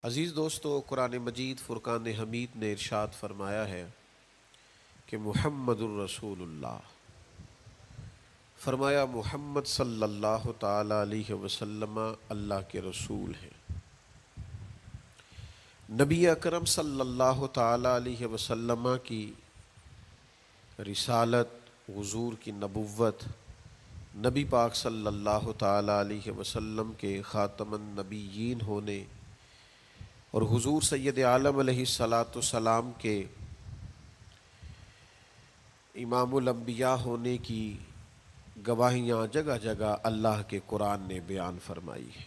عزیز دوستو، قرآن مجید فرقان حمید نے ارشاد فرمایا ہے کہ محمد الرسول اللہ، فرمایا محمد صلی اللہ تعالی علیہ وسلم اللہ کے رسول ہیں۔ نبی اکرم صلی اللہ تعالی علیہ وسلم کی رسالت، حضور کی نبوت، نبی پاک صلی اللہ تعالی علیہ وسلم کے خاتم النبیین ہونے اور حضور سید عالم علیہ السلام کے امام الانبیاء ہونے کی گواہیاں جگہ جگہ اللہ کے قرآن نے بیان فرمائی ہے۔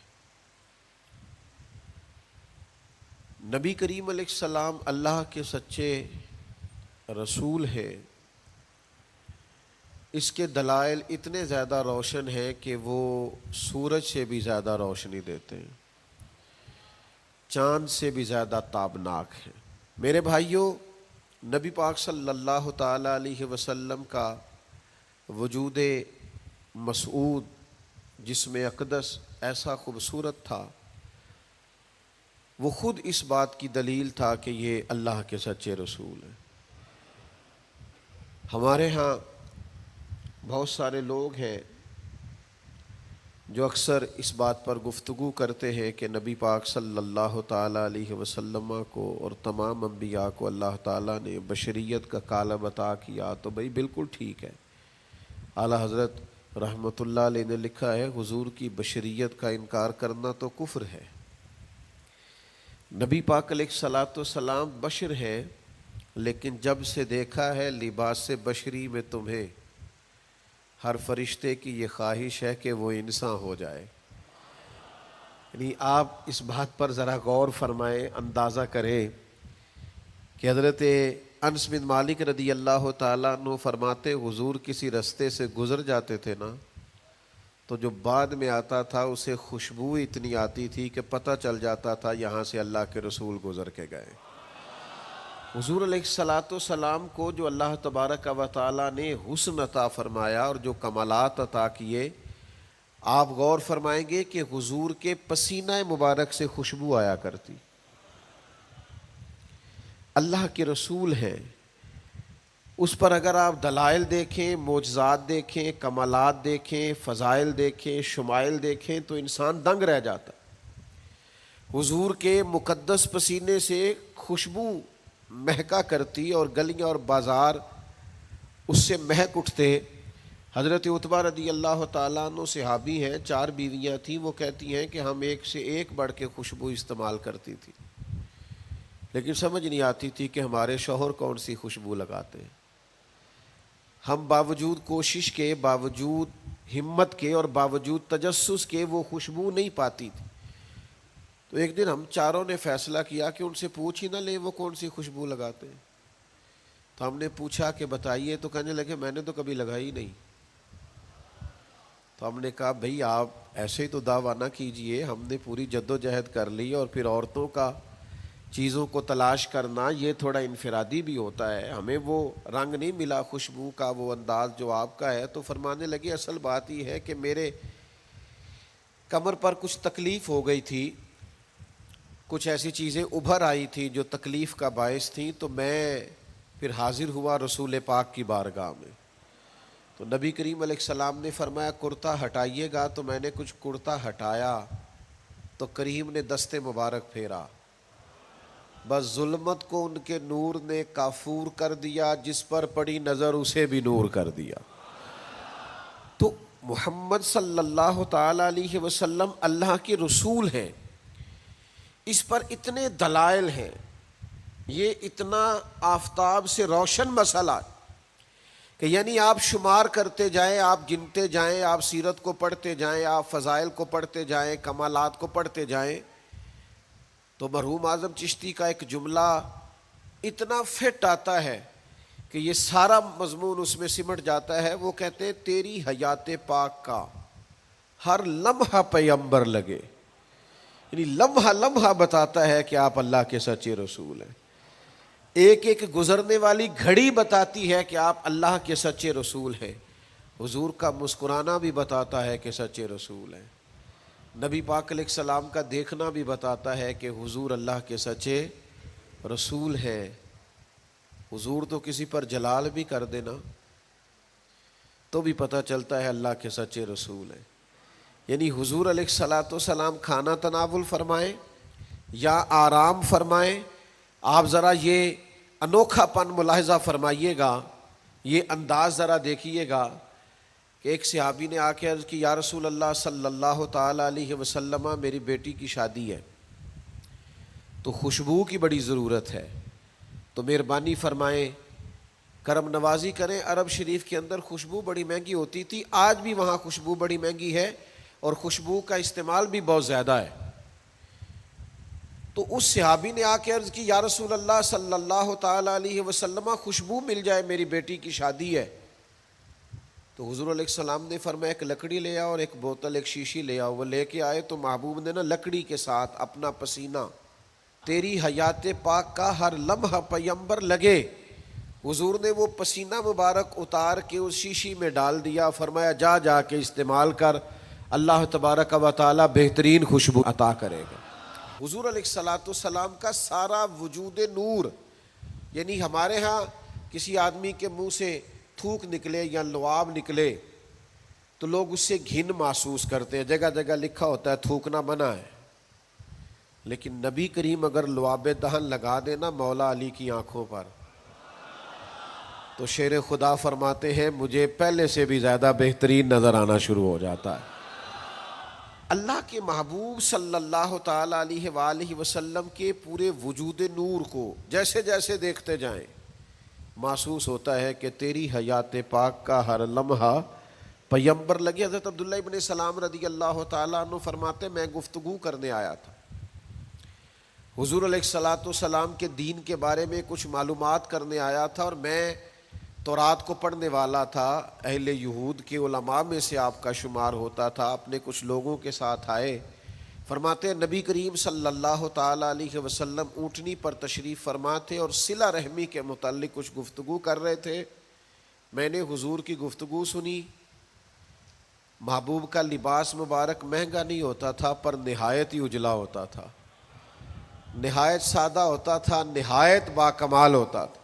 نبی کریم علیہ السلام اللہ کے سچے رسول ہیں، اس کے دلائل اتنے زیادہ روشن ہیں کہ وہ سورج سے بھی زیادہ روشنی دیتے ہیں، چاند سے بھی زیادہ تابناک ہیں۔ میرے بھائیوں، نبی پاک صلی اللہ تعالی علیہ وسلم کا وجود مسعود جسم اقدس ایسا خوبصورت تھا، وہ خود اس بات کی دلیل تھا کہ یہ اللہ کے سچے رسول ہیں۔ ہمارے ہاں بہت سارے لوگ ہیں جو اکثر اس بات پر گفتگو کرتے ہیں کہ نبی پاک صلی اللہ تعالی علیہ وسلم کو اور تمام انبیاء کو اللہ تعالیٰ نے بشریت کا کالب عطا کیا، تو بھئی بالکل ٹھیک ہے۔ اعلیٰ حضرت رحمۃ اللہ علیہ نے لکھا ہے، حضور کی بشریت کا انکار کرنا تو کفر ہے۔ نبی پاک علیہ الصلاۃ والسلام بشر ہیں، لیکن جب سے دیکھا ہے لباس بشری میں تمہیں، ہر فرشتے کی یہ خواہش ہے کہ وہ انسان ہو جائے۔ یعنی آپ اس بات پر ذرا غور فرمائیں، اندازہ کریں کہ حضرت انس بن مالک رضی اللہ تعالیٰ عنہ فرماتے، حضور کسی رستے سے گزر جاتے تھے نا، تو جو بعد میں آتا تھا اسے خوشبو اتنی آتی تھی کہ پتہ چل جاتا تھا یہاں سے اللہ کے رسول گزر کے گئے۔ حضور علیہ الصلاۃ والسلام کو جو اللہ تبارک و تعالیٰ نے حسن عطا فرمایا اور جو کمالات عطا کیے، آپ غور فرمائیں گے کہ حضور کے پسینہ مبارک سے خوشبو آیا کرتی۔ اللہ کے رسول ہیں، اس پر اگر آپ دلائل دیکھیں، معجزات دیکھیں، کمالات دیکھیں، فضائل دیکھیں، شمائل دیکھیں تو انسان دنگ رہ جاتا۔ حضور کے مقدس پسینے سے خوشبو مہکا کرتی اور گلیاں اور بازار اس سے مہک اٹھتے۔ حضرت عتبہ رضی اللہ تعالیٰ عنہ صحابی ہیں، 4 بیویاں تھیں، وہ کہتی ہیں کہ ہم ایک سے ایک بڑھ کے خوشبو استعمال کرتی تھی، لیکن سمجھ نہیں آتی تھی کہ ہمارے شوہر کون سی خوشبو لگاتے ہیں۔ ہم باوجود کوشش کے، باوجود ہمت کے اور باوجود تجسس کے وہ خوشبو نہیں پاتی تھی۔ تو ایک دن ہم چاروں نے فیصلہ کیا کہ ان سے پوچھ ہی نہ لیں وہ کون سی خوشبو لگاتے ہیں۔ تو ہم نے پوچھا کہ بتائیے، تو کہنے لگے میں نے تو کبھی لگائی نہیں۔ تو ہم نے کہا بھئی آپ ایسے ہی تو دعویٰ نہ کیجئے، ہم نے پوری جد و جہد کر لی، اور پھر عورتوں کا چیزوں کو تلاش کرنا یہ تھوڑا انفرادی بھی ہوتا ہے، ہمیں وہ رنگ نہیں ملا خوشبو کا، وہ انداز جو آپ کا ہے۔ تو فرمانے لگے اصل بات یہ ہے کہ میرے کمر پر کچھ تکلیف ہو گئی تھی، کچھ ایسی چیزیں ابھر آئی تھی جو تکلیف کا باعث تھیں، تو میں پھر حاضر ہوا رسول پاک کی بارگاہ میں۔ تو نبی کریم علیہ السلام نے فرمایا کرتا ہٹائیے گا، تو میں نے کچھ کرتا ہٹایا تو کریم نے دست مبارک پھیرا، بس ظلمت کو ان کے نور نے کافور کر دیا، جس پر پڑی نظر اسے بھی نور کر دیا۔ تو محمد صلی اللہ تعالی علیہ وسلم اللہ کے رسول ہیں، اس پر اتنے دلائل ہیں، یہ اتنا آفتاب سے روشن مسئلہ کہ یعنی آپ شمار کرتے جائیں، آپ گنتے جائیں، آپ سیرت کو پڑھتے جائیں، آپ فضائل کو پڑھتے جائیں، کمالات کو پڑھتے جائیں، تو مرحوم اعظم چشتی کا ایک جملہ اتنا فٹ آتا ہے کہ یہ سارا مضمون اس میں سمٹ جاتا ہے۔ وہ کہتے ہیں تیری حیات پاک کا ہر لمحہ پیغمبر لگے، یعنی لمحہ لمحہ بتاتا ہے کہ آپ اللہ کے سچے رسول ہیں۔ ایک ایک گزرنے والی گھڑی بتاتی ہے کہ آپ اللہ کے سچے رسول ہیں۔ حضور کا مسکرانا بھی بتاتا ہے کہ سچے رسول ہیں۔ نبی پاک علیہ السلام کا دیکھنا بھی بتاتا ہے کہ حضور اللہ کے سچے رسول ہے. حضور تو کسی پر جلال بھی کر دینا تو بھی پتہ چلتا ہے اللہ کے سچے رسول ہیں. یعنی حضور علیہ الصلاۃ والسلام کھانا تناول فرمائیں یا آرام فرمائیں، آپ ذرا یہ انوکھا پن ملاحظہ فرمائیے گا، یہ انداز ذرا دیکھیے گا کہ ایک صحابی نے آ کے عرض کی یا رسول اللہ صلی اللہ تعالیٰ علیہ وسلم میری بیٹی کی شادی ہے تو خوشبو کی بڑی ضرورت ہے، تو مہربانی فرمائیں کرم نوازی کریں. عرب شریف کے اندر خوشبو بڑی مہنگی ہوتی تھی، آج بھی وہاں خوشبو بڑی مہنگی ہے اور خوشبو کا استعمال بھی بہت زیادہ ہے. تو اس صحابی نے آ کے عرض کی یا رسول اللہ صلی اللہ تعالیٰ علیہ وسلم خوشبو مل جائے، میری بیٹی کی شادی ہے. تو حضور علیہ السلام نے فرمایا ایک لکڑی لے آؤ اور ایک بوتل ایک شیشی لے آؤ. وہ لے کے آئے تو محبوب نے نا لکڑی کے ساتھ اپنا پسینہ تیری حیات پاک کا ہر لمحہ پیمبر لگے، حضور نے وہ پسینہ مبارک اتار کے اس شیشی میں ڈال دیا. فرمایا جا جا کے استعمال کر، اللہ تبارک و تعالی بہترین خوشبو عطا کرے گا. حضور علیہ الصلاۃ والسلام کا سارا وجود نور. یعنی ہمارے ہاں کسی آدمی کے منہ سے تھوک نکلے یا لعاب نکلے تو لوگ اس سے گھن محسوس کرتے ہیں، جگہ جگہ لکھا ہوتا ہے تھوکنا منع ہے. لیکن نبی کریم اگر لعاب دہن لگا دینا مولا علی کی آنکھوں پر تو شیر خدا فرماتے ہیں مجھے پہلے سے بھی زیادہ بہترین نظر آنا شروع ہو جاتا ہے. اللہ کے محبوب صلی اللہ تعالیٰ علیہ وآلہ وسلم کے پورے وجود نور کو جیسے جیسے دیکھتے جائیں محسوس ہوتا ہے کہ تیری حیات پاک کا ہر لمحہ پیمبر لگے. حضرت عبداللہ ابن سلام رضی اللہ تعالیٰ عنہ فرماتے میں گفتگو کرنے آیا تھا، حضور علیہ الصلاۃ والسلام کے دین کے بارے میں کچھ معلومات کرنے آیا تھا، اور میں تورات کو پڑھنے والا تھا، اہل یہود کے علماء میں سے آپ کا شمار ہوتا تھا. اپنے کچھ لوگوں کے ساتھ آئے، فرماتے نبی کریم صلی اللہ تعالیٰ علیہ وسلم اونٹنی پر تشریف فرما تھے اور صلہ رحمی کے متعلق کچھ گفتگو کر رہے تھے. میں نے حضور کی گفتگو سنی. محبوب کا لباس مبارک مہنگا نہیں ہوتا تھا پر نہایت ہی اجلا ہوتا تھا، نہایت سادہ ہوتا تھا، نہایت باکمال ہوتا تھا.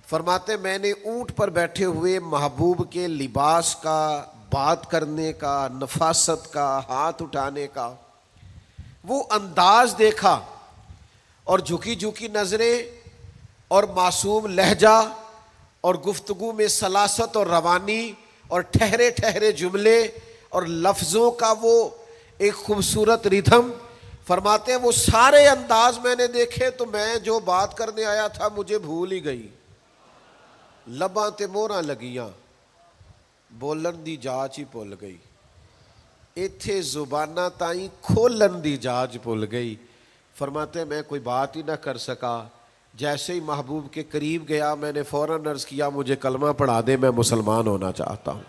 فرماتے میں نے اونٹ پر بیٹھے ہوئے محبوب کے لباس کا، بات کرنے کا، نفاست کا، ہاتھ اٹھانے کا وہ انداز دیکھا، اور جھکی جھکی نظریں اور معصوم لہجہ اور گفتگو میں سلاست اور روانی اور ٹھہرے ٹھہرے جملے اور لفظوں کا وہ ایک خوبصورت ریدھم. فرماتے ہیں وہ سارے انداز میں نے دیکھے تو میں جو بات کرنے آیا تھا مجھے بھول ہی گئی. لباں تے موہراں لگیاں بولن دی جاچ ہی بھول گئی، ایتھے زباناں تائیں کھولن دی جاچ بھول گئی. فرماتے ہیں میں کوئی بات ہی نہ کر سکا. جیسے ہی محبوب کے قریب گیا میں نے فوراً عرض کیا مجھے کلمہ پڑھا دے، میں مسلمان ہونا چاہتا ہوں.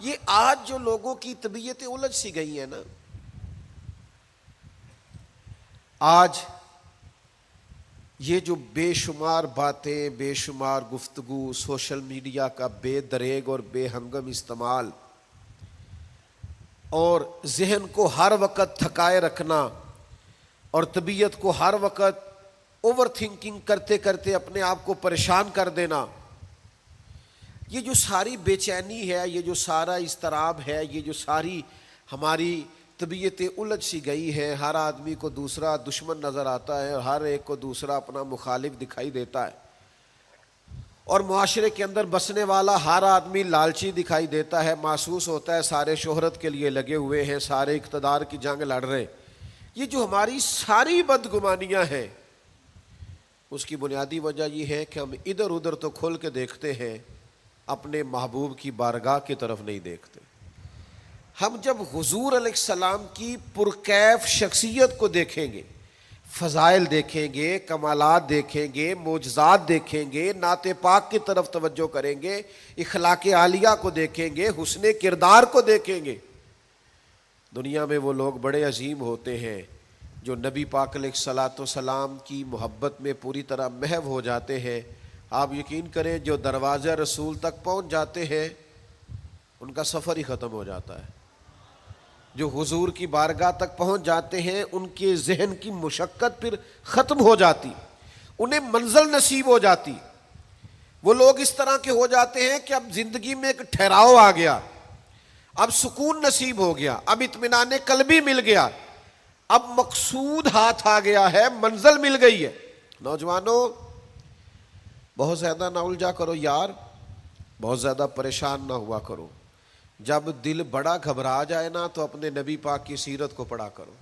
یہ آج جو لوگوں کی طبیعتیں الجھ سی گئی ہیں نا، آج یہ جو بے شمار باتیں، بے شمار گفتگو، سوشل میڈیا کا بے دریغ اور بے ہنگم استعمال اور ذہن کو ہر وقت تھکائے رکھنا اور طبیعت کو ہر وقت اوور تھنکنگ کرتے کرتے اپنے آپ کو پریشان کر دینا، یہ جو ساری بے چینی ہے، یہ جو سارا اضطراب ہے، یہ جو ساری ہماری طبیعتیں الجھ سی گئی ہیں. ہر آدمی کو دوسرا دشمن نظر آتا ہے اور ہر ایک کو دوسرا اپنا مخالف دکھائی دیتا ہے، اور معاشرے کے اندر بسنے والا ہر آدمی لالچی دکھائی دیتا ہے. محسوس ہوتا ہے سارے شہرت کے لیے لگے ہوئے ہیں، سارے اقتدار کی جنگ لڑ رہے. یہ جو ہماری ساری بدگمانیاں ہیں اس کی بنیادی وجہ یہ ہے کہ ہم ادھر ادھر تو کھل کے دیکھتے ہیں، اپنے محبوب کی بارگاہ کی طرف نہیں دیکھتے. ہم جب حضور علیہ السلام کی پرکیف شخصیت کو دیکھیں گے، فضائل دیکھیں گے، کمالات دیکھیں گے، معجزات دیکھیں گے، نعت پاک کی طرف توجہ کریں گے، اخلاق عالیہ کو دیکھیں گے، حسن کردار کو دیکھیں گے. دنیا میں وہ لوگ بڑے عظیم ہوتے ہیں جو نبی پاک علیہ الصلاۃ والسلام کی محبت میں پوری طرح محو ہو جاتے ہیں. آپ یقین کریں جو دروازہ رسول تک پہنچ جاتے ہیں ان کا سفر ہی ختم ہو جاتا ہے. جو حضور کی بارگاہ تک پہنچ جاتے ہیں ان کے ذہن کی مشقت پھر ختم ہو جاتی، انہیں منزل نصیب ہو جاتی. وہ لوگ اس طرح کے ہو جاتے ہیں کہ اب زندگی میں ایک ٹھہراؤ آ گیا، اب سکون نصیب ہو گیا، اب اطمینان قلبی مل گیا، اب مقصود ہاتھ آ گیا ہے، منزل مل گئی ہے. نوجوانوں بہت زیادہ نہ الجھا کرو یار، بہت زیادہ پریشان نہ ہوا کرو. جب دل بڑا گھبرا جائے نا تو اپنے نبی پاک کی سیرت کو پڑھا کرو،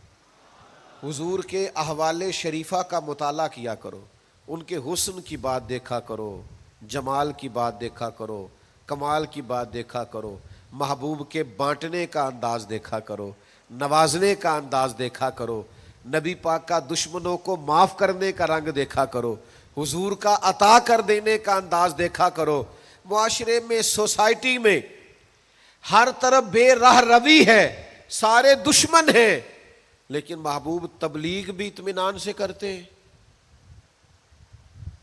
حضور کے احوال شریفہ کا مطالعہ کیا کرو، ان کے حسن کی بات دیکھا کرو، جمال کی بات دیکھا کرو، کمال کی بات دیکھا کرو، محبوب کے بانٹنے کا انداز دیکھا کرو، نوازنے کا انداز دیکھا کرو، نبی پاک کا دشمنوں کو معاف کرنے کا رنگ دیکھا کرو، حضور کا عطا کر دینے کا انداز دیکھا کرو. معاشرے میں، سوسائٹی میں ہر طرف بے راہ روی ہے، سارے دشمن ہیں، لیکن محبوب تبلیغ بھی اطمینان سے کرتے ہیں،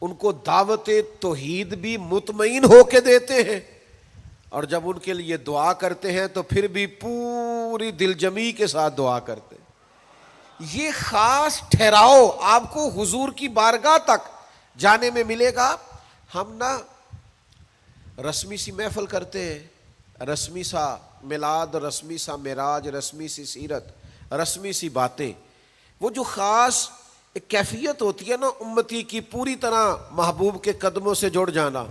ان کو دعوت توحید بھی مطمئن ہو کے دیتے ہیں، اور جب ان کے لیے دعا کرتے ہیں تو پھر بھی پوری دل جمی کے ساتھ دعا کرتے ہیں. یہ خاص ٹھہراؤ آپ کو حضور کی بارگاہ تک جانے میں ملے گا. ہم نا رسمی سی محفل کرتے ہیں، رسمی سا میلاد، رسمی سا معراج، رسمی سی سیرت، رسمی سی باتیں. وہ جو خاص ایک کیفیت ہوتی ہے نا امتی کی، پوری طرح محبوب کے قدموں سے جڑ جانا،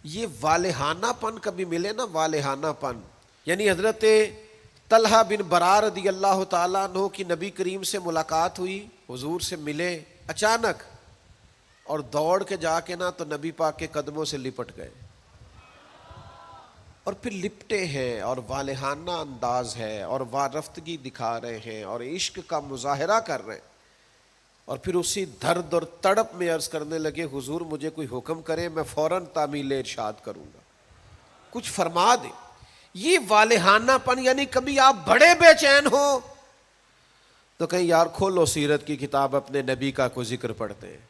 یہ والہانہ پن کبھی ملے نا، والہانہ پن. یعنی حضرت طلحہ بن برا رضی اللہ تعالیٰ عنہ کی نبی کریم سے ملاقات ہوئی، حضور سے ملے اچانک، اور دوڑ کے جا کے نا تو نبی پاک کے قدموں سے لپٹ گئے، اور پھر لپٹے ہیں، اور والہانہ انداز ہے، اور وارفتگی دکھا رہے ہیں، اور عشق کا مظاہرہ کر رہے ہیں. اور پھر اسی درد اور تڑپ میں عرض کرنے لگے، حضور مجھے کوئی حکم کرے، میں فوراً تعمیل ارشاد کروں گا، کچھ فرما دیں. یہ والہانہ پن، یعنی کبھی آپ بڑے بے چین ہو تو کہیں یار کھولو سیرت کی کتاب، اپنے نبی کا کوئی ذکر پڑھتے ہیں،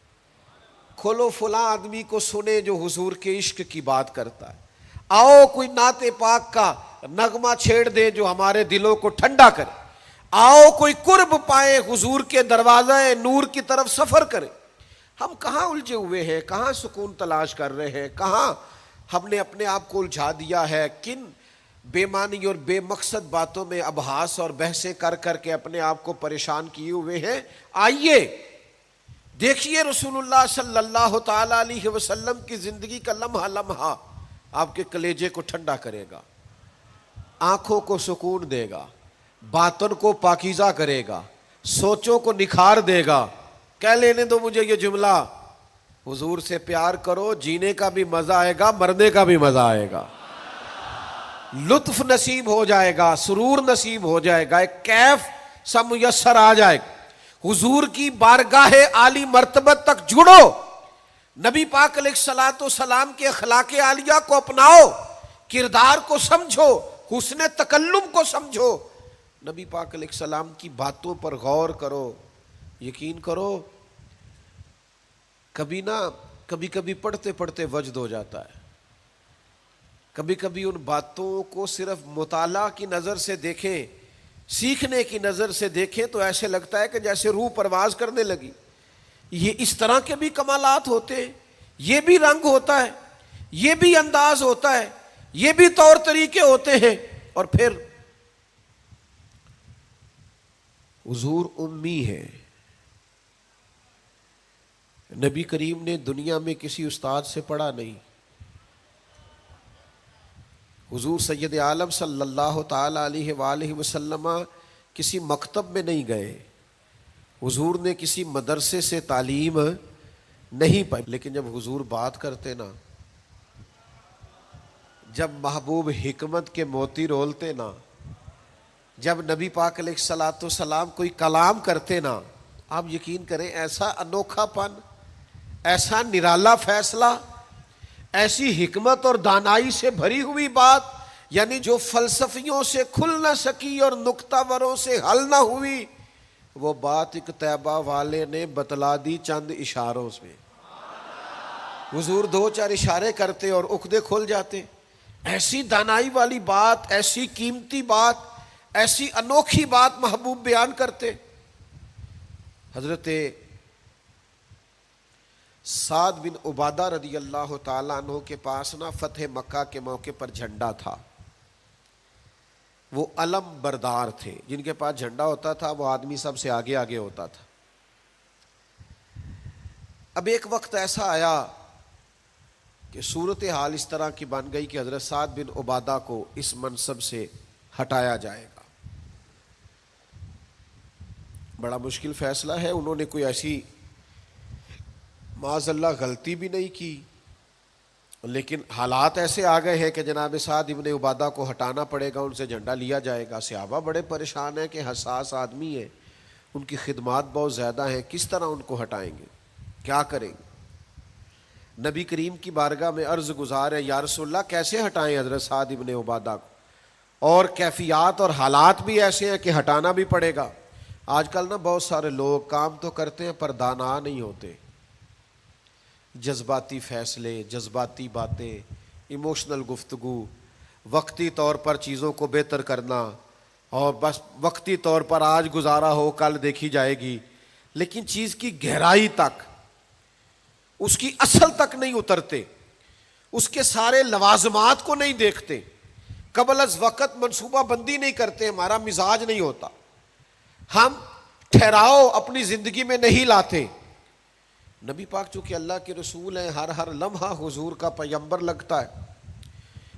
کھولو فلاں آدمی کو سنے جو حضور کے عشق کی بات کرتا ہے، آؤ کوئی نعت پاک کا نغمہ چھیڑ دے جو ہمارے دلوں کو ٹھنڈا کرے، آؤ کوئی قرب پائے، حضور کے دروازہ نور کی طرف سفر کرے. ہم کہاں الجھے ہوئے ہیں، کہاں سکون تلاش کر رہے ہیں، کہاں ہم نے اپنے آپ کو الجھا دیا ہے، کن بے معنی اور بے مقصد باتوں میں ابحاث اور بحثیں کر کر کے اپنے آپ کو پریشان کیے ہوئے ہیں. آئیے دیکھیے رسول اللہ صلی اللہ تعالی علیہ وسلم کی زندگی کا لمحہ لمحہ آپ کے کلیجے کو ٹھنڈا کرے گا، آنکھوں کو سکون دے گا، باطن کو پاکیزہ کرے گا، سوچوں کو نکھار دے گا. کہہ لینے دو مجھے یہ جملہ، حضور سے پیار کرو، جینے کا بھی مزہ آئے گا، مرنے کا بھی مزہ آئے گا، لطف نصیب ہو جائے گا، سرور نصیب ہو جائے گا، ایک کیف سا میسر آ جائے گا. حضور کی بارگاہ عالی مرتبت تک جڑو، نبی پاک علیہ الصلوۃ والسلام کے اخلاق عالیہ کو اپناؤ، کردار کو سمجھو، حسن تکلم کو سمجھو، نبی پاک علیہ السلام کی باتوں پر غور کرو. یقین کرو کبھی کبھی پڑھتے پڑھتے وجد ہو جاتا ہے، کبھی کبھی ان باتوں کو صرف مطالعہ کی نظر سے دیکھیں، سیکھنے کی نظر سے دیکھیں تو ایسے لگتا ہے کہ جیسے روح پرواز کرنے لگی. یہ اس طرح کے بھی کمالات ہوتے ہیں، یہ بھی رنگ ہوتا ہے، یہ بھی انداز ہوتا ہے، یہ بھی طور طریقے ہوتے ہیں. اور پھر حضور امی ہے، نبی کریم نے دنیا میں کسی استاد سے پڑھا نہیں، حضور سید عالم صلی اللہ تعالی علیہ وآلہ وسلم کسی مکتب میں نہیں گئے، حضور نے کسی مدرسے سے تعلیم نہیں پائی. لیکن جب حضور بات کرتے نا، جب محبوب حکمت کے موتی رولتے نا، جب نبی پاک علیہ الصلوۃ والسلام کوئی کلام کرتے نا، آپ یقین کریں ایسا انوکھا پن، ایسا نرالا فیصلہ، ایسی حکمت اور دانائی سے بھری ہوئی بات، یعنی جو فلسفیوں سے کھل نہ سکی اور نکتہ وروں سے حل نہ ہوئی، وہ بات ایک طیبہ والے نے بتلا دی چند اشاروں سے. حضور دو چار اشارے کرتے اور عقدے کھل جاتے. ایسی دانائی والی بات، ایسی قیمتی بات ایسی انوکھی بات محبوب بیان کرتے. حضرت سعد بن عبادہ رضی اللہ تعالیٰ عنہ کے پاس نا فتح مکہ کے موقع پر جھنڈا تھا. وہ علم بردار تھے، جن کے پاس جھنڈا ہوتا تھا وہ آدمی سب سے آگے آگے ہوتا تھا. اب ایک وقت ایسا آیا کہ صورتحال اس طرح کی بن گئی کہ حضرت سعد بن عبادہ کو اس منصب سے ہٹایا جائے گا. بڑا مشکل فیصلہ ہے. انہوں نے کوئی ایسی معاذ اللہ غلطی بھی نہیں کی، لیکن حالات ایسے آ گئے ہیں کہ جناب سعد ابن عبادہ کو ہٹانا پڑے گا، ان سے جھنڈا لیا جائے گا. صحابہ بڑے پریشان ہیں کہ حساس آدمی ہے، ان کی خدمات بہت زیادہ ہیں، کس طرح ان کو ہٹائیں گے، کیا کریں گے. نبی کریم کی بارگاہ میں عرض گزار ہے، یا رسول اللہ کیسے ہٹائیں حضرت سعد ابن عبادہ کو، اور کیفیات اور حالات بھی ایسے ہیں کہ ہٹانا بھی پڑے گا. آج کل نا بہت سارے لوگ کام تو کرتے ہیں پر دانا نہیں ہوتے. جذباتی فیصلے، جذباتی باتیں، ایموشنل گفتگو، وقتی طور پر چیزوں کو بہتر کرنا، اور بس وقتی طور پر آج گزارا ہو کل دیکھی جائے گی، لیکن چیز کی گہرائی تک، اس کی اصل تک نہیں اترتے، اس کے سارے لوازمات کو نہیں دیکھتے، قبل از وقت منصوبہ بندی نہیں کرتے. ہمارا مزاج نہیں ہوتا، ہم ٹھہراؤ اپنی زندگی میں نہیں لاتے. نبی پاک چونکہ اللہ کے رسول ہیں، ہر لمحہ حضور کا پیغمبر لگتا ہے.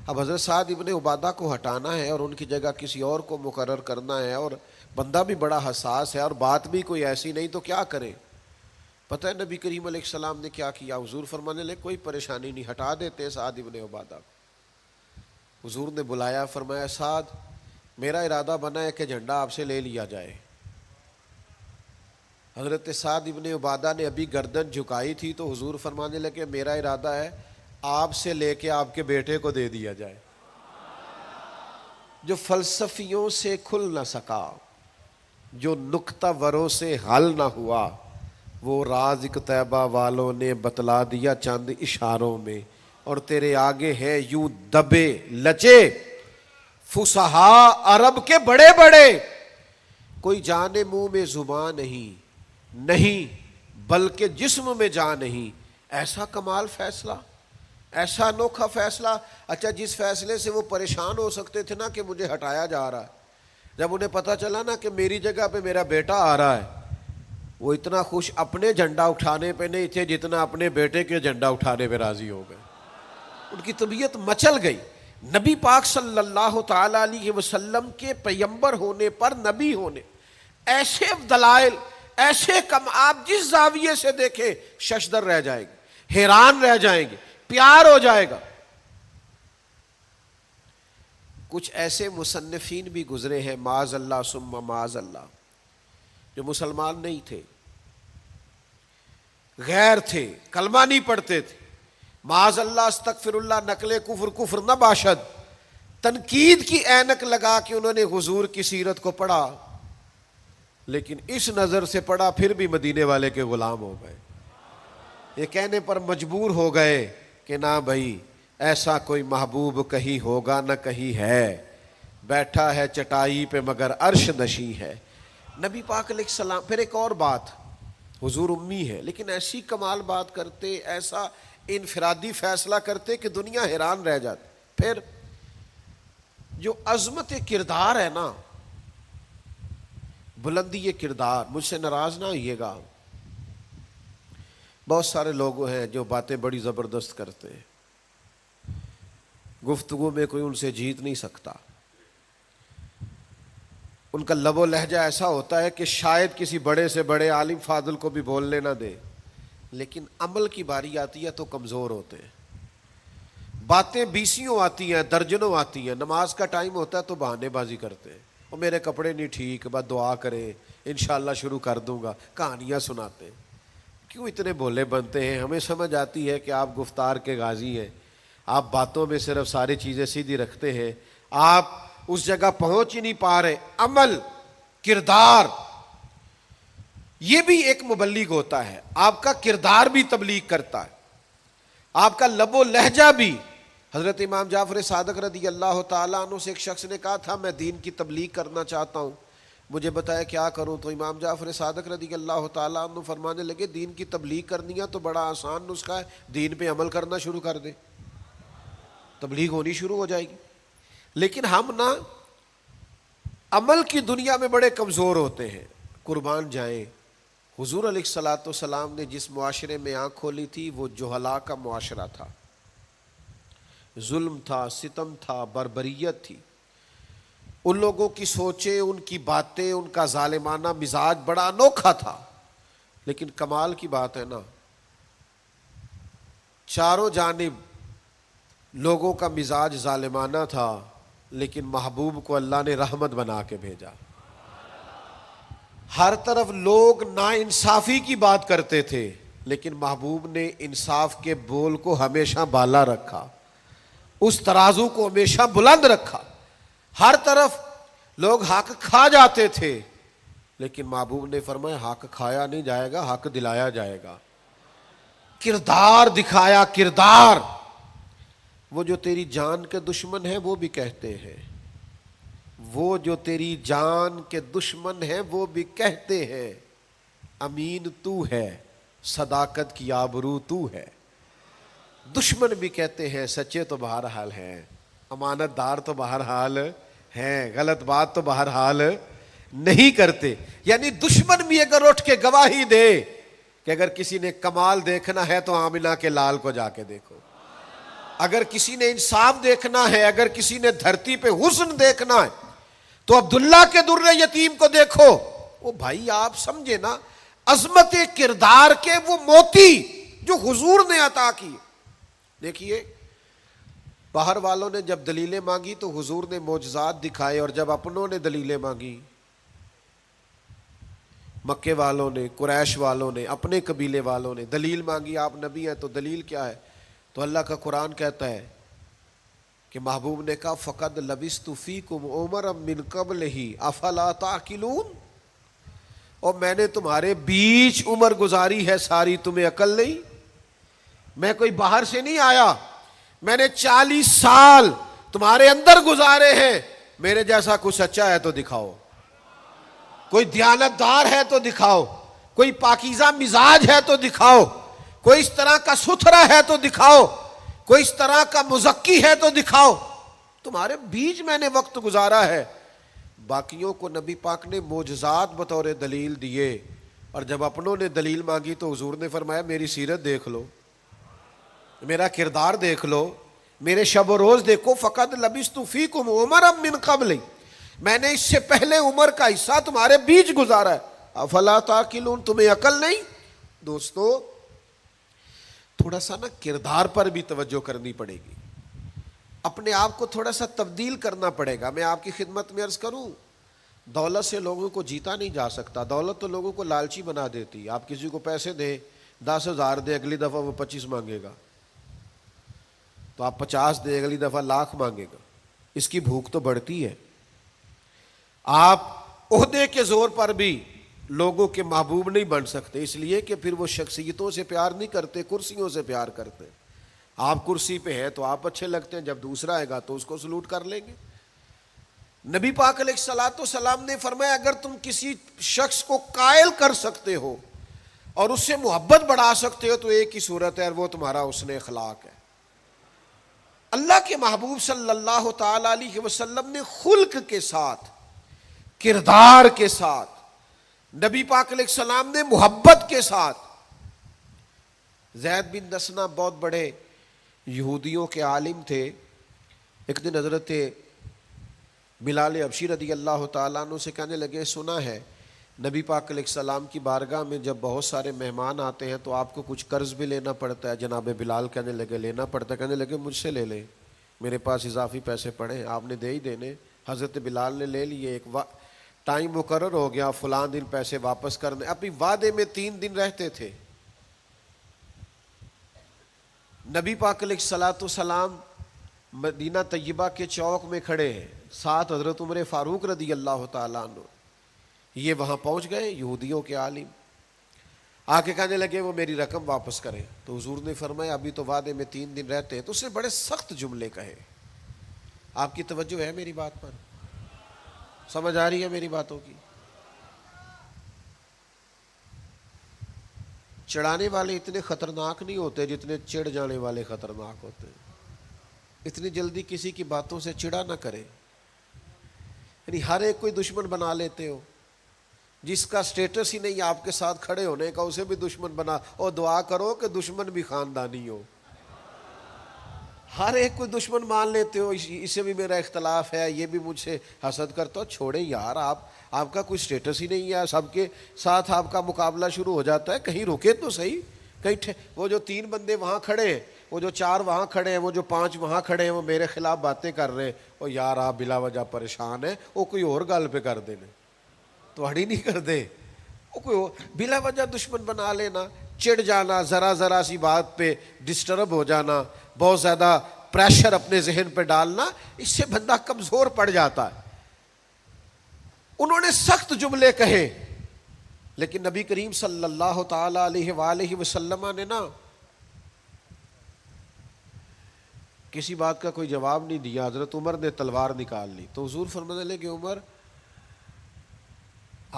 اب حضرت سعد ابن عبادہ کو ہٹانا ہے اور ان کی جگہ کسی اور کو مقرر کرنا ہے، اور بندہ بھی بڑا حساس ہے اور بات بھی کوئی ایسی نہیں، تو کیا کریں. پتہ ہے نبی کریم علیہ السلام نے کیا کیا؟ حضور فرمانے لگے کوئی پریشانی نہیں، ہٹا دیتے سعد ابن عبادہ کو. حضور نے بلایا، فرمایا سعد میرا ارادہ بنا ہے کہ جھنڈا آپ سے لے لیا جائے. حضرت سعد ابن عبادہ نے ابھی گردن جھکائی تھی تو حضور فرمانے لگے میرا ارادہ ہے آپ سے لے کے آپ کے بیٹے کو دے دیا جائے. جو فلسفیوں سے کھل نہ سکا، جو نکتہ وروں سے حل نہ ہوا، وہ راز طیبہ والوں نے بتلا دیا چند اشاروں میں. اور تیرے آگے ہے یوں دبے لچے فصحا عرب کے بڑے بڑے، کوئی جانے منہ میں زبان نہیں بلکہ جسم میں جان نہیں. ایسا کمال فیصلہ، ایسا انوکھا فیصلہ. اچھا جس فیصلے سے وہ پریشان ہو سکتے تھے نا کہ مجھے ہٹایا جا رہا ہے، جب انہیں پتہ چلا نا کہ میری جگہ پہ میرا بیٹا آ رہا ہے، وہ اتنا خوش اپنے جھنڈا اٹھانے پہ نہیں تھے جتنا اپنے بیٹے کے جھنڈا اٹھانے پہ راضی ہو گئے. ان کی طبیعت مچل گئی. نبی پاک صلی اللہ تعالی علیہ وسلم کے پیغمبر ہونے پر، نبی ہونے، ایسے دلائل، ایسے کم، آپ جس زاویے سے دیکھیں ششدر رہ جائے گی، حیران رہ جائیں گے، پیار ہو جائے گا. کچھ ایسے مصنفین بھی گزرے ہیں معاذ اللہ ثم معاذ اللہ، جو مسلمان نہیں تھے، غیر تھے، کلمہ نہیں پڑھتے تھے، معاذ اللہ استغفر اللہ، نقل کفر نہ باشد، تنقید کی اینک لگا کے انہوں نے حضور کی سیرت کو پڑھا، لیکن اس نظر سے پڑھا پھر بھی مدینے والے کے غلام ہو گئے. یہ کہنے پر مجبور ہو گئے کہ نہ بھائی ایسا کوئی محبوب کہیں ہوگا نہ کہیں ہے، بیٹھا ہے چٹائی پہ مگر عرش نشیں ہے. نبی پاک علیہ السلام. پھر ایک اور بات، حضور امی ہے لیکن ایسی کمال بات کرتے، ایسا انفرادی فیصلہ کرتے کہ دنیا حیران رہ جاتی. پھر جو عظمت کردار ہے نا، بلندی کردار، مجھ سے ناراض نہ ہوئیے گا، بہت سارے لوگ ہیں جو باتیں بڑی زبردست کرتے ہیں، گفتگو میں کوئی ان سے جیت نہیں سکتا. ان کا لب و لہجہ ایسا ہوتا ہے کہ شاید کسی بڑے سے بڑے عالم فاضل کو بھی بولنے نہ دے، لیکن عمل کی باری آتی ہے تو کمزور ہوتے ہیں. باتیں بیسیوں آتی ہیں، درجنوں آتی ہیں، نماز کا ٹائم ہوتا ہے تو بہانے بازی کرتے ہیں، وہ میرے کپڑے نہیں ٹھیک، بس دعا کریں انشاءاللہ شروع کر دوں گا، کہانیاں سناتے ہیں. کیوں اتنے بھولے بنتے ہیں؟ ہمیں سمجھ آتی ہے کہ آپ گفتار کے غازی ہیں، آپ باتوں میں صرف ساری چیزیں سیدھی رکھتے ہیں، آپ اس جگہ پہنچ ہی نہیں پا رہے. عمل، کردار، یہ بھی ایک مبلغ ہوتا ہے. آپ کا کردار بھی تبلیغ کرتا ہے، آپ کا لب و لہجہ بھی. حضرت امام جعفر صادق رضی اللہ تعالیٰ عنہ سے ایک شخص نے کہا تھا میں دین کی تبلیغ کرنا چاہتا ہوں، مجھے بتایا کیا کروں؟ تو امام جعفر صادق رضی اللہ تعالیٰ عنہ فرمانے لگے دین کی تبلیغ کرنی ہے تو بڑا آسان نسخہ ہے، دین پہ عمل کرنا شروع کر دے، تبلیغ ہونی شروع ہو جائے گی۔ لیکن ہم نا عمل کی دنیا میں بڑے کمزور ہوتے ہیں، قربان جائیں۔ حضور علیہ الصلوۃ والسلام نے جس معاشرے میں آنکھ کھولی تھی وہ جہلاء کا معاشرہ تھا، ظلم تھا، ستم تھا، بربریت تھی۔ ان لوگوں کی سوچیں، ان کی باتیں، ان کا ظالمانہ مزاج بڑا انوکھا تھا، لیکن کمال کی بات ہے نا، چاروں جانب لوگوں کا مزاج ظالمانہ تھا، لیکن محبوب کو اللہ نے رحمت بنا کے بھیجا۔ ہر طرف لوگ ناانصافی کی بات کرتے تھے، لیکن محبوب نے انصاف کے بول کو ہمیشہ بالا رکھا، اس ترازو کو ہمیشہ بلند رکھا۔ ہر طرف لوگ حق کھا جاتے تھے، لیکن محبوب نے فرمایا حق کھایا نہیں جائے گا، حق دلایا جائے گا۔ کردار دکھایا، کردار۔ وہ جو تیری جان کے دشمن ہیں وہ بھی کہتے ہیں، وہ جو تیری جان کے دشمن ہیں وہ بھی کہتے ہیں امین تو ہے، صداقت کی آبرو تو ہے۔ دشمن بھی کہتے ہیں سچے تو بہرحال ہیں، امانت دار تو بہرحال ہیں، غلط بات تو بہرحال نہیں کرتے۔ یعنی دشمن بھی اگر اٹھ کے گواہی دے کہ اگر کسی نے کمال دیکھنا ہے تو آمنہ کے لال کو جا کے دیکھو، اگر کسی نے انصاف دیکھنا ہے، اگر کسی نے دھرتی پہ حسن دیکھنا ہے تو عبداللہ کے در یتیم کو دیکھو۔ وہ بھائی آپ سمجھے نا، عظمت کردار کے وہ موتی جو حضور نے عطا کی۔ دیکھیے باہر والوں نے جب دلیلیں مانگی تو حضور نے معجزات دکھائے، اور جب اپنوں نے دلیلیں مانگی، مکے والوں نے، قریش والوں نے، اپنے قبیلے والوں نے دلیل مانگی، آپ نبی ہیں تو دلیل کیا ہے؟ تو اللہ کا قرآن کہتا ہے کہ محبوب نے کہا فقد لبثت فیکم عمرا من قبلہ افلا تعقلون، اور میں نے تمہارے بیچ عمر گزاری ہے ساری، تمہیں عقل نہیں؟ میں کوئی باہر سے نہیں آیا، میں نے 40 سال تمہارے اندر گزارے ہیں، میرے جیسا کوئی سچا ہے تو دکھاؤ، کوئی دیانتدار ہے تو دکھاؤ، کوئی پاکیزہ مزاج ہے تو دکھاؤ، کوئی اس طرح کا ستھرا ہے تو دکھاؤ، کوئی اس طرح کا مزکی ہے تو دکھاؤ۔ تمہارے بیچ میں نے وقت گزارا ہے۔ باقیوں کو نبی پاک نے معجزات بطور دلیل دیے، اور جب اپنوں نے دلیل مانگی تو حضور نے فرمایا میری سیرت دیکھ لو، میرا کردار دیکھ لو، میرے شب و روز دیکھو۔ فقد لبثت فیکم عمرا من قبل، میں نے اس سے پہلے عمر کا حصہ تمہارے بیچ گزارا ہے، افلا تعقلون، تمہیں عقل نہیں؟ دوستو تھوڑا سا نا کردار پر بھی توجہ کرنی پڑے گی، اپنے آپ کو تھوڑا سا تبدیل کرنا پڑے گا۔ میں آپ کی خدمت میں عرض کروں، دولت سے لوگوں کو جیتا نہیں جا سکتا، دولت تو لوگوں کو لالچی بنا دیتی۔ آپ کسی کو پیسے دیں، 10,000 دے، اگلی دفعہ وہ 25 مانگے گا، تو آپ 50 دے، اگلی دفعہ لاکھ مانگے گا، اس کی بھوک تو بڑھتی ہے۔ آپ عہدے کے زور پر بھی لوگوں کے محبوب نہیں بن سکتے، اس لیے کہ پھر وہ شخصیتوں سے پیار نہیں کرتے، کرسیوں سے پیار کرتے۔ آپ کرسی پہ ہیں تو آپ اچھے لگتے ہیں، جب دوسرا آئے گا تو اس کو سلوٹ کر لیں گے۔ نبی پاک علیہ الصلوۃ والسلام نے فرمایا اگر تم کسی شخص کو قائل کر سکتے ہو اور اس سے محبت بڑھا سکتے ہو تو ایک ہی صورت ہے، اور وہ تمہارا حسن اخلاق ہے۔ اللہ کے محبوب صلی اللہ تعالی علیہ وسلم نے خلق کے ساتھ، کردار کے ساتھ، نبی پاک علیہ السلام نے محبت کے ساتھ، زید بن دسنہ بہت بڑے یہودیوں کے عالم تھے۔ ایک دن حضرت بلال حبشی رضی اللہ تعالیٰ عنہ سے کہنے لگے سنا ہے نبی پاک علیہ السلام کی بارگاہ میں جب بہت سارے مہمان آتے ہیں تو آپ کو کچھ قرض بھی لینا پڑتا ہے۔ جناب بلال کہنے لگے لینا پڑتا ہے، کہنے لگے مجھ سے لے لیں، میرے پاس اضافی پیسے پڑے ہیں، آپ نے دے ہی دینے۔ حضرت بلال نے لے لیے، ایک ٹائم مقرر ہو گیا، فلاں دن پیسے واپس کرنے، اپنی وعدے میں 3 دن رہتے تھے۔ نبی پاک علیہ الصلوۃ والسلام مدینہ طیبہ کے چوک میں کھڑے ہیں، ساتھ حضرت عمر فاروق رضی اللہ تعالیٰ عنہ، یہ وہاں پہنچ گئے یہودیوں کے عالم۔ آ کے کہنے لگے وہ میری رقم واپس کریں. تو حضور نے فرمایا ابھی تو وعدے میں 3 دن رہتے ہیں. تو اس نے بڑے سخت جملے کہے. آپ کی توجہ ہے میری بات پر؟ سمجھ آ رہی ہے میری باتوں کی؟ چڑھانے والے اتنے خطرناک نہیں ہوتے جتنے چڑھ جانے والے خطرناک ہوتے ہیں. اتنی جلدی کسی کی باتوں سے چڑا نہ کرے. یعنی ہر ایک کوئی دشمن بنا لیتے ہو. جس کا سٹیٹس ہی نہیں آپ کے ساتھ کھڑے ہونے کا اسے بھی دشمن بنا، اور دعا کرو کہ دشمن بھی خاندانی ہو. ہر ایک کو دشمن مان لیتے ہو، اسے بھی میرا اختلاف ہے، یہ بھی مجھ سے حسد کرتا ہو. چھوڑے یار، آپ کا کوئی سٹیٹس ہی نہیں ہے، سب کے ساتھ آپ کا مقابلہ شروع ہو جاتا ہے. کہیں رکے تو صحیح. کہیں وہ جو 3 بندے وہاں کھڑے ہیں، وہ جو 4 وہاں کھڑے ہیں، وہ جو 5 وہاں کھڑے ہیں، وہ میرے خلاف باتیں کر رہے ہیں. اور یار آپ بلا وجہ پریشان ہیں، وہ کوئی اور گل پہ کر دینے تو ہڑی نہیں کر دے. وہ کوئی بلا وجہ دشمن بنا لینا، چڑ جانا، ذرا سی بات پہ ڈسٹرب ہو جانا، بہت زیادہ پریشر اپنے ذہن پہ ڈالنا، اس سے بندہ کمزور پڑ جاتا ہے. انہوں نے سخت جملے کہے، لیکن نبی کریم صلی اللہ تعالی علیہ وآلہ وسلم نے نا کسی بات کا کوئی جواب نہیں دیا. حضرت عمر نے تلوار نکال لی. تو حضور فرمانے لگے عمر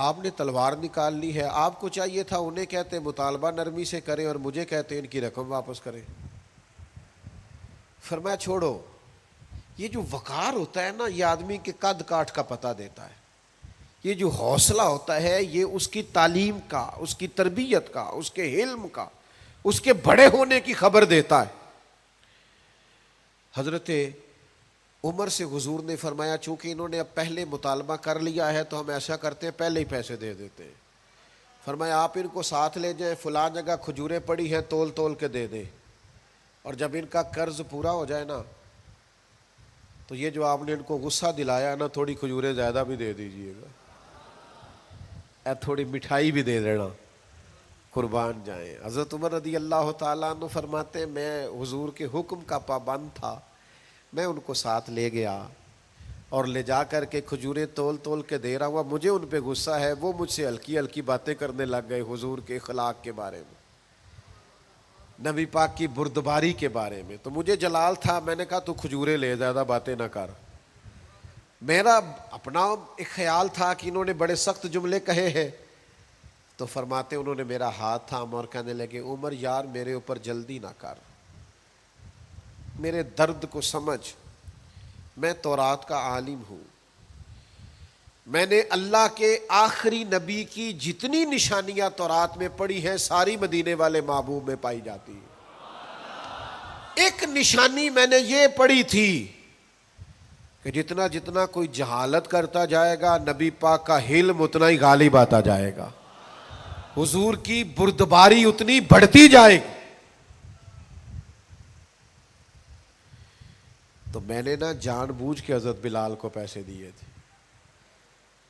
آپ نے تلوار نکال لی ہے، آپ کو چاہیے تھا انہیں کہتے مطالبہ نرمی سے کریں اور مجھے کہتے ان کی رقم واپس کریں. فرمایا چھوڑو. یہ جو وقار ہوتا ہے نا، یہ آدمی کے قد کاٹ کا پتہ دیتا ہے. یہ جو حوصلہ ہوتا ہے یہ اس کی تعلیم کا، اس کی تربیت کا، اس کے علم کا، اس کے بڑے ہونے کی خبر دیتا ہے. حضرت عمر سے حضور نے فرمایا چونکہ انہوں نے اب پہلے مطالبہ کر لیا ہے تو ہم ایسا کرتے ہیں پہلے ہی پیسے دے دیتے ہیں. فرمایا آپ ان کو ساتھ لے جائیں، فلاں جگہ کھجوریں پڑی ہیں، تول تول کے دے دیں، اور جب ان کا قرض پورا ہو جائے نا تو یہ جو آپ نے ان کو غصہ دلایا نا، تھوڑی کھجوریں زیادہ بھی دے دیجئے گا، تھوڑی مٹھائی بھی دے دینا، قربان جائیں. حضرت عمر رضی اللہ تعالیٰ عنہ فرماتے ہیں میں حضور کے حکم کا پابند تھا، میں ان کو ساتھ لے گیا اور لے جا کر کے کھجوریں تول تول کے دے رہا ہوا. مجھے ان پہ غصہ ہے، وہ مجھ سے ہلکی ہلکی باتیں کرنے لگ گئے حضور کے اخلاق کے بارے میں، نبی پاک کی بردباری کے بارے میں. تو مجھے جلال تھا، میں نے کہا تو کھجوریں لے، زیادہ باتیں نہ کر. میرا اپنا ایک خیال تھا کہ انہوں نے بڑے سخت جملے کہے ہیں. تو فرماتے انہوں نے میرا ہاتھ تھاما اور کہنے لگے عمر یار میرے اوپر جلدی نہ کر، میرے درد کو سمجھ، میں تورات کا عالم ہوں، میں نے اللہ کے آخری نبی کی جتنی نشانیاں تورات میں پڑھی ہیں ساری مدینے والے محبوب میں پائی جاتی ہیں. ایک نشانی میں نے یہ پڑھی تھی کہ جتنا جتنا کوئی جہالت کرتا جائے گا نبی پاک کا علم اتنا ہی غالب آتا جائے گا، حضور کی بردباری اتنی بڑھتی جائے گی. تو میں نے نا جان بوجھ کے حضرت بلال کو پیسے دیے تھے،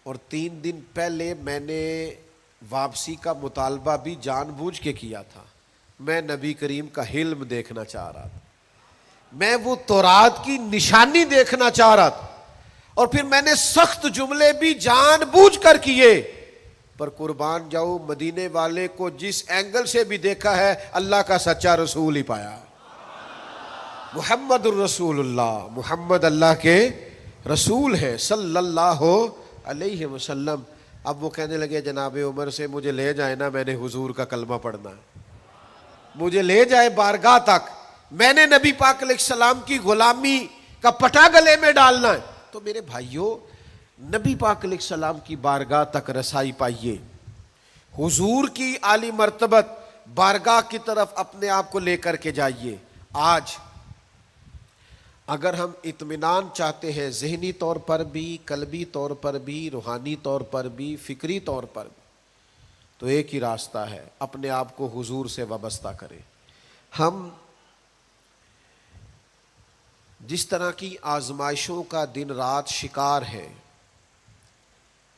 اور 3 دن پہلے میں نے واپسی کا مطالبہ بھی جان بوجھ کے کیا تھا. میں نبی کریم کا علم دیکھنا چاہ رہا تھا، میں وہ تورات کی نشانی دیکھنا چاہ رہا تھا، اور پھر میں نے سخت جملے بھی جان بوجھ کر کیے. پر قربان جاؤ مدینے والے کو جس اینگل سے بھی دیکھا ہے اللہ کا سچا رسول ہی پایا. محمد الرسول اللہ، محمد اللہ کے رسول ہے صلی اللہ علیہ وسلم. اب وہ کہنے لگے جناب عمر سے مجھے لے جائے نا، میں نے حضور کا کلمہ پڑھنا ہے، مجھے لے جائے بارگاہ تک، میں نے نبی پاک علیہ السلام کی غلامی کا پٹا گلے میں ڈالنا ہے. تو میرے بھائیوں نبی پاک علیہ السلام کی بارگاہ تک رسائی پائیے، حضور کی عالی مرتبت بارگاہ کی طرف اپنے آپ کو لے کر کے جائیے. آج اگر ہم اطمینان چاہتے ہیں ذہنی طور پر بھی، قلبی طور پر بھی، روحانی طور پر بھی، فکری طور پر بھی، تو ایک ہی راستہ ہے، اپنے آپ کو حضور سے وابستہ کریں. ہم جس طرح کی آزمائشوں کا دن رات شکار ہے،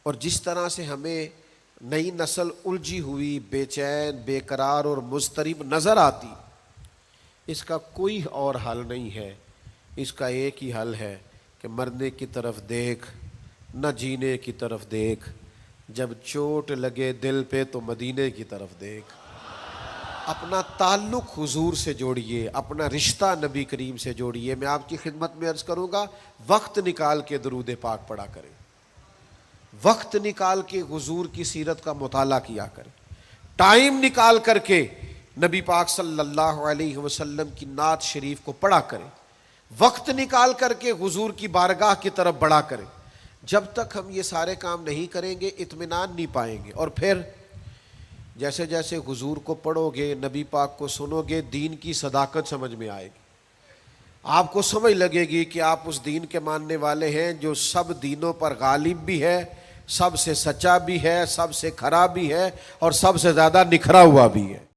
اور جس طرح سے ہمیں نئی نسل الجھی ہوئی، بے چین، بے قرار اور مضطرب نظر آتی، اس کا کوئی اور حل نہیں ہے. اس کا ایک ہی حل ہے کہ مرنے کی طرف دیکھ، نہ جینے کی طرف دیکھ، جب چوٹ لگے دل پہ تو مدینے کی طرف دیکھ. اپنا تعلق حضور سے جوڑیے، اپنا رشتہ نبی کریم سے جوڑیے۔ میں آپ کی خدمت میں عرض کروں گا، وقت نکال کے درود پاک پڑھا کریں، وقت نکال کے حضور کی سیرت کا مطالعہ کیا کریں، ٹائم نکال کر کے نبی پاک صلی اللہ علیہ وسلم کی نعت شریف کو پڑھا کریں، وقت نکال کر کے حضور کی بارگاہ کی طرف بڑھا کریں۔ جب تک ہم یہ سارے کام نہیں کریں گے اطمینان نہیں پائیں گے، اور پھر جیسے جیسے حضور کو پڑھو گے، نبی پاک کو سنو گے، دین کی صداقت سمجھ میں آئے گی، آپ کو سمجھ لگے گی کہ آپ اس دین کے ماننے والے ہیں جو سب دینوں پر غالب بھی ہے، سب سے سچا بھی ہے، سب سے کھرا بھی ہے، اور سب سے زیادہ نکھرا ہوا بھی ہے۔